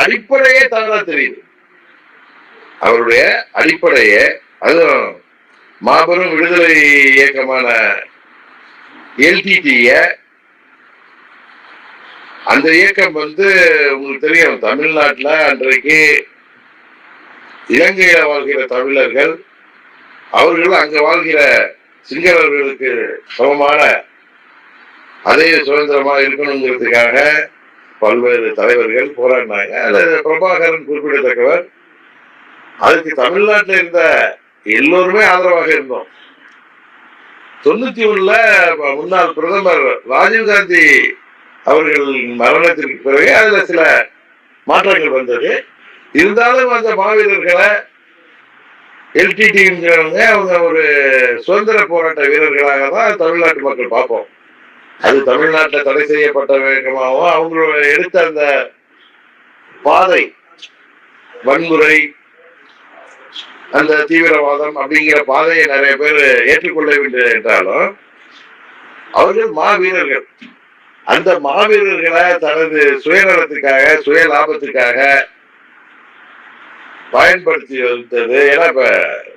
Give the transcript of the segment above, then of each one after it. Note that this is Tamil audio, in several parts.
அடிப்படையே தவறா தெரியுது. அவருடைய அடிப்படையே அதுவும் மாபெரும் விடுதலை இயக்கமான எல்டிடிய அந்த இயக்கம் உங்களுக்கு தெரியும், தமிழ்நாட்டில் அன்றைக்கு இலங்கையில வாழ்கிற தமிழர்கள் அவர்கள் அங்க வாழ்கிற சிங்களவர்களுக்கு சமமான அதே சுதந்திரமா இருக்கணுங்கிறதுக்காக பல்வேறு தலைவர்கள் போராடினாங்க. அல்லது பிரபாகரன் குறிப்பிடத்தக்கவர். அதுக்கு தமிழ்நாட்டில் இருந்த எல்லோருமே ஆதரவாக இருந்தோம். 91ல முன்னாள் பிரதமர் ராஜீவ்காந்தி அவர்களின் மரணத்திற்கு பிறகு அதுல சில மாற்றங்கள் வந்தது. இருந்தாலும் அந்த மாவீரர்களை எல்டிடிங்கிறவங்க அவங்க ஒரு சுதந்திர போராட்ட வீரர்களாக தான் தமிழ்நாட்டு மக்கள் பார்ப்போம். அது தமிழ்நாட்டில் தடை செய்யப்பட்ட வேகமாகவும் அவங்களோட எடுத்த அந்த பாதை வன்முறை அந்த தீவிரவாதம் அப்படிங்கிற பாதையை நிறைய பேர் ஏற்றுக்கொள்ளவில்லை என்றாலும் அவர்கள் மாவீரர்கள். அந்த மாவீரர்களை தனது சுயநலத்துக்காக சுய லாபத்துக்காக பயன்படுத்தி வந்தது. ஏன்னா இப்ப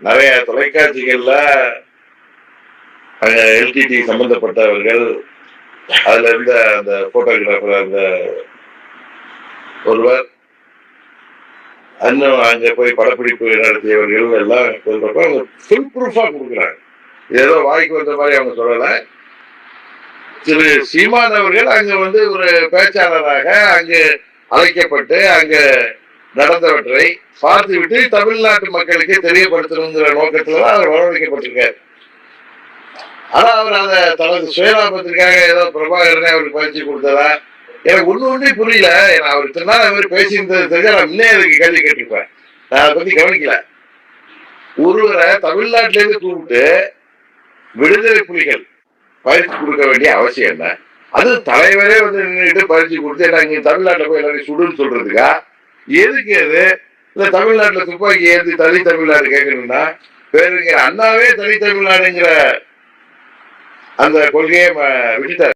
நிறைய தொலைக்காட்சிகள்ல எல்டிடி சம்பந்தப்பட்டவர்கள் அதுல இருந்த அந்த போட்டோகிராஃபர் அந்த ஒருவர் இன்னும் அங்க போய் படப்பிடிப்பு நடத்தியவர்கள் எல்லாம் சொல்றப்ப அவங்க ஃபுல் ப்ரூஃபா கொடுக்குறாங்க. ஏதோ வாய்க்கு வந்த மாதிரி அவங்க சொல்லல. திரு சீமான் அவர்கள் அங்க ஒரு பேச்சாளராக அங்கு அழைக்கப்பட்டு அங்க நடந்தவற்றை பார்த்துவிட்டு தமிழ்நாட்டு மக்களுக்கு தெரியப்படுத்தணுங்கிற நோக்கத்துலதான் அவர் வரவழைக்கப்பட்டிருக்காரு. ஆனா அவர் அதை தனது சுயலாபத்திற்காக ஏதோ பிரபாகரனே அவருக்கு பயிற்சி கொடுத்ததா எனக்கு ஒண்ணு புரியல. அவர் இத்தனை நாள் அவர் பேசியிருந்தது தெரிஞ்சா நான் முன்னே அதுக்கு கேள்வி கேட்டிருப்பேன். நான் அதை பத்தி கவனிக்கல. ஒருவரை தமிழ்நாட்டிலேருந்து கூப்பிட்டு விடுதலை புலிகள் பயிற்சி கொடுக்க வேண்டிய அவசியம் என்ன? அது தலைவரே நின்றுட்டு பயிற்சி கொடுத்து நாங்க தமிழ்நாட்டில் போய் எல்லாரையும் சுடுன்னு சொல்றதுக்கா? எதுக்கு அது? இல்ல தமிழ்நாட்டில் துப்பாக்கி ஏந்தி தனி தமிழ்நாடு கேட்கணும்னா பேருங்க அண்ணாவே தனி தமிழ்நாடுங்கிற அந்த கொள்கையை விட்டுட்டார்.